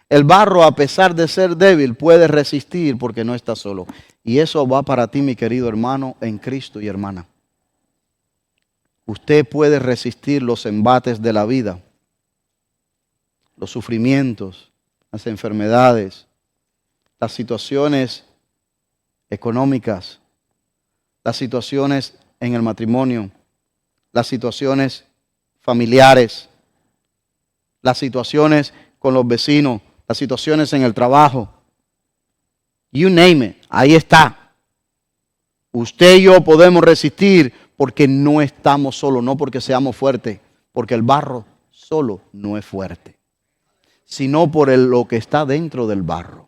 El barro, a pesar de ser débil, puede resistir porque no está solo. Y eso va para ti, mi querido hermano, en Cristo y hermana. Usted puede resistir los embates de la vida, los sufrimientos, las enfermedades, las situaciones económicas, las situaciones en el matrimonio, las situaciones familiares, las situaciones con los vecinos, las situaciones en el trabajo. You name it, ahí está. Usted y yo podemos resistir porque no estamos solos, no porque seamos fuertes, porque el barro solo no es fuerte, sino por lo que está dentro del barro,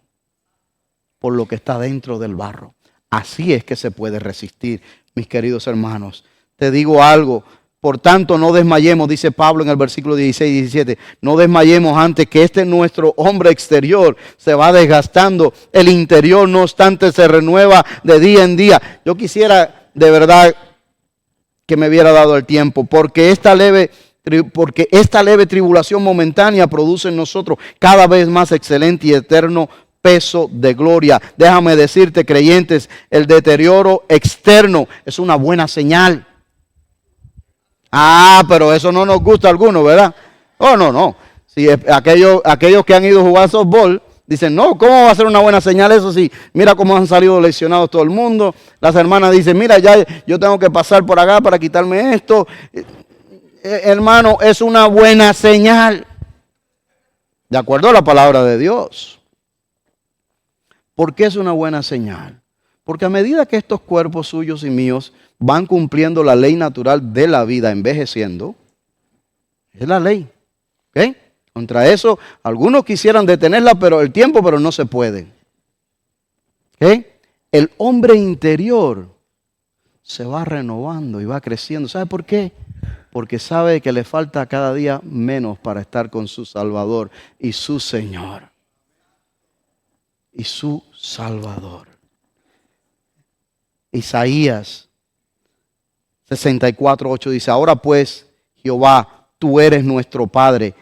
por lo que está dentro del barro. Así es que se puede resistir, mis queridos hermanos. Te digo algo, por tanto no desmayemos, dice Pablo en el versículo 16 y 17, no desmayemos antes que nuestro hombre exterior se va desgastando, el interior no obstante se renueva de día en día. Yo quisiera de verdad que me hubiera dado el tiempo, porque esta leve tribulación momentánea produce en nosotros cada vez más excelente y eterno peso de gloria. Déjame decirte, creyentes, el deterioro externo es una buena señal. Pero eso no nos gusta a algunos, ¿verdad? Oh, no. Si aquellos que han ido a jugar softball dicen, no, ¿cómo va a ser una buena señal eso? Si mira cómo han salido lesionados todo el mundo. Las hermanas dicen, mira, ya yo tengo que pasar por acá para quitarme esto. Hermano, es una buena señal, de acuerdo a la palabra de Dios. ¿Por qué es una buena señal? Porque a medida que estos cuerpos suyos y míos van cumpliendo la ley natural de la vida, envejeciendo, es la ley. ¿Okay? Contra eso, algunos quisieran detenerla, pero no se puede. ¿Okay? El hombre interior se va renovando y va creciendo. ¿Sabe por qué? Porque sabe que le falta cada día menos para estar con su Salvador y su Señor. Y su Salvador. Isaías 64:8 dice, ahora pues, Jehová, tú eres nuestro Padre,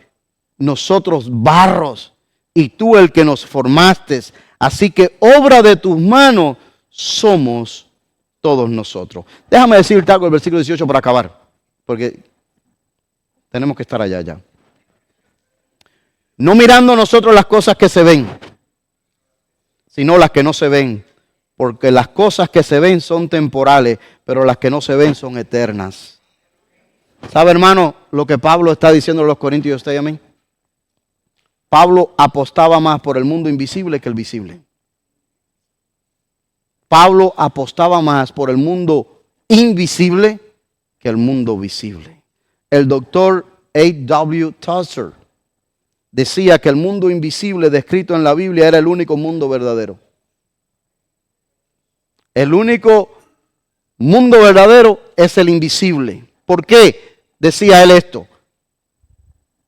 nosotros barros, y tú el que nos formaste, así que obra de tus manos somos todos nosotros. Déjame decirte algo el versículo 18 para acabar, porque tenemos que estar allá ya. No mirando nosotros las cosas que se ven, sino las que no se ven. Porque las cosas que se ven son temporales, pero las que no se ven son eternas. ¿Sabe, hermano, lo que Pablo está diciendo a los corintios y usted y a mí? Pablo apostaba más por el mundo invisible que el visible. Pablo apostaba más por el mundo invisible que el mundo visible. El doctor A.W. Tozer decía que el mundo invisible descrito en la Biblia era el único mundo verdadero. El único mundo verdadero es el invisible. ¿Por qué decía él esto?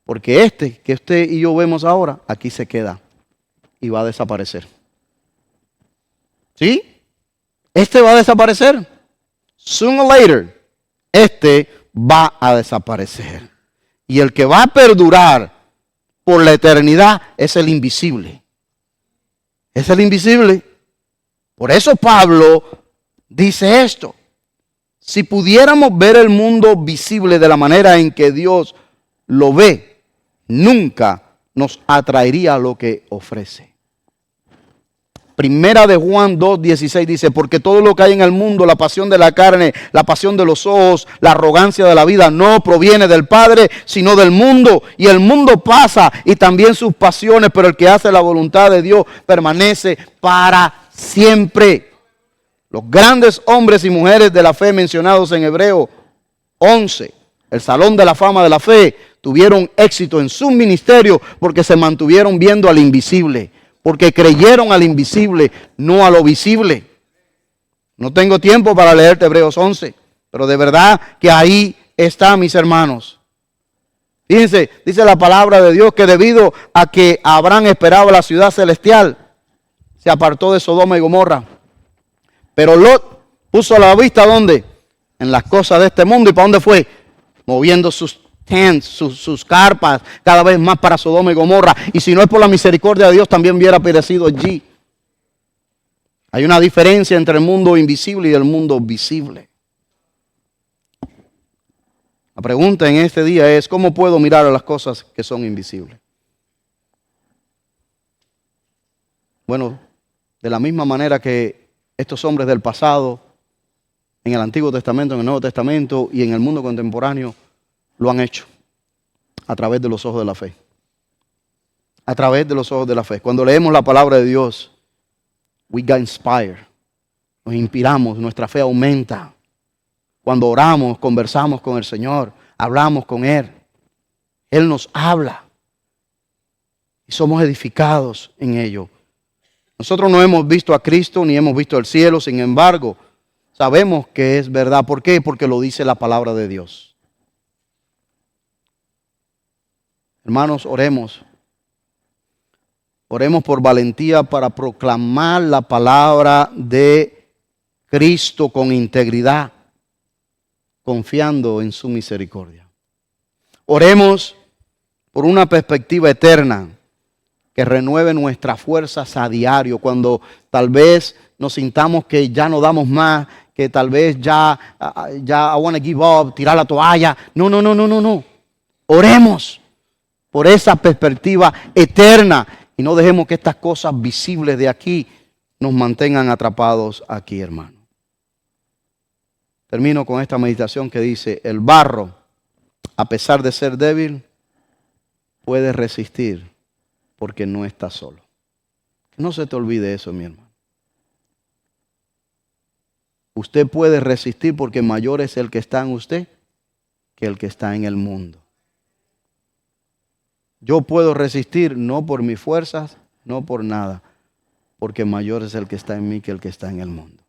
Porque que usted y yo vemos ahora, aquí se queda y va a desaparecer. ¿Sí? Este va a desaparecer. Sooner or later, este va a desaparecer. Y el que va a perdurar por la eternidad es el invisible. Es el invisible. Por eso Pablo dice esto. Si pudiéramos ver el mundo visible de la manera en que Dios lo ve, nunca nos atraería lo que ofrece. Primera de Juan 2:16 dice, porque todo lo que hay en el mundo, la pasión de la carne, la pasión de los ojos, la arrogancia de la vida, no proviene del Padre, sino del mundo. Y el mundo pasa y también sus pasiones, pero el que hace la voluntad de Dios permanece para siempre. Los grandes hombres y mujeres de la fe mencionados en Hebreo 11, el salón de la fama de la fe, tuvieron éxito en su ministerio porque se mantuvieron viendo al invisible, porque creyeron al invisible, no a lo visible. No tengo tiempo para leerte Hebreos 11, pero de verdad que ahí está, mis hermanos. Fíjense, dice la palabra de Dios que debido a que Abraham esperaba la ciudad celestial, se apartó de Sodoma y Gomorra. Pero Lot puso la vista ¿dónde? en las cosas de este mundo. ¿Y para dónde fue? Moviendo sus tents, sus carpas, cada vez más para Sodoma y Gomorra. Y si no es por la misericordia de Dios, también hubiera perecido allí. Hay una diferencia entre el mundo invisible y el mundo visible. La pregunta en este día es, ¿cómo puedo mirar a las cosas que son invisibles? Bueno, de la misma manera que estos hombres del pasado, en el Antiguo Testamento, en el Nuevo Testamento y en el mundo contemporáneo, lo han hecho a través de los ojos de la fe. A través de los ojos de la fe. Cuando leemos la palabra de Dios, we get inspired. Nos inspiramos, nuestra fe aumenta. Cuando oramos, conversamos con el Señor, hablamos con Él. Él nos habla. Y somos edificados en ello. Nosotros no hemos visto a Cristo ni hemos visto el cielo, sin embargo, sabemos que es verdad. ¿Por qué? Porque lo dice la palabra de Dios. Hermanos, oremos. Oremos por valentía para proclamar la palabra de Cristo con integridad, confiando en su misericordia. Oremos por una perspectiva eterna que renueve nuestras fuerzas a diario, cuando tal vez nos sintamos que ya no damos más, que tal vez ya I want to give up, tirar la toalla. No. Oremos por esa perspectiva eterna y no dejemos que estas cosas visibles de aquí nos mantengan atrapados aquí, hermano. Termino con esta meditación que dice, el barro, a pesar de ser débil, puede resistir porque no está solo. No se te olvide eso, mi hermano. Usted puede resistir porque mayor es el que está en usted que el que está en el mundo. Yo puedo resistir no por mis fuerzas, no por nada, porque mayor es el que está en mí que el que está en el mundo.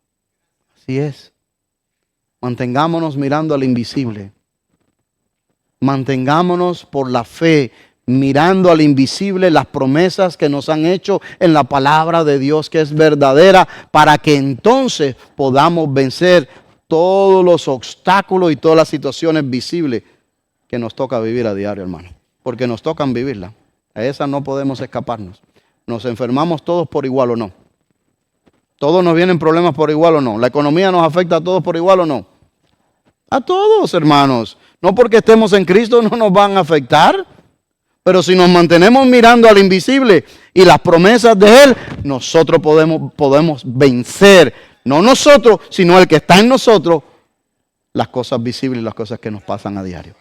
Así es. Mantengámonos mirando al invisible. Mantengámonos por la fe, mirando al invisible las promesas que nos han hecho en la palabra de Dios que es verdadera, para que entonces podamos vencer todos los obstáculos y todas las situaciones visibles que nos toca vivir a diario, hermano. Porque nos tocan vivirla. A esa no podemos escaparnos. ¿Nos enfermamos todos por igual o no? ¿Todos nos vienen problemas por igual o no? ¿La economía nos afecta a todos por igual o no? A todos, hermanos. No porque estemos en Cristo no nos van a afectar. Pero si nos mantenemos mirando al invisible y las promesas de Él, nosotros podemos vencer. No nosotros, sino el que está en nosotros, las cosas visibles y las cosas que nos pasan a diario.